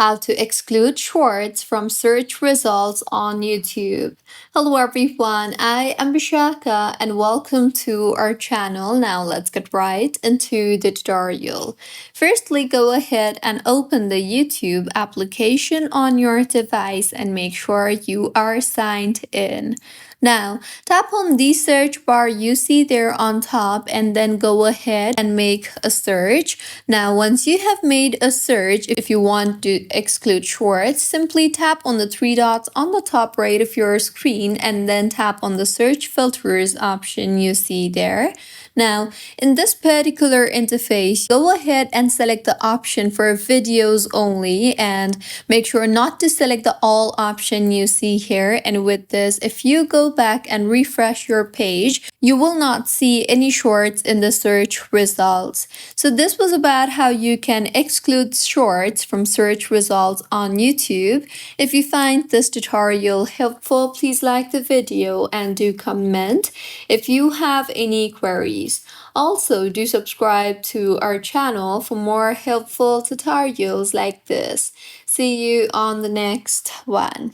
how to exclude shorts from search results on YouTube. Hello everyone, I am Bishaka and welcome to our channel. Now let's get right into the tutorial. Firstly, go ahead and open the YouTube application on your device and make sure you are signed in. Now, tap on the search bar you see there on top and then go ahead and make a search. Now, once you have made a search, if you want to exclude shorts, simply tap on the three dots on the top right of your screen and then tap on the search filters option you see there. Now, in this particular interface, go ahead and select the option for videos only and make sure not to select the all option you see here. And with this, if you go back and refresh your page, you will not see any shorts in the search results. So this was about how you can exclude shorts from search results on YouTube. If you find this tutorial helpful, please like the video and do comment if you have any queries. Also, do subscribe to our channel for more helpful tutorials like this. See you on the next one.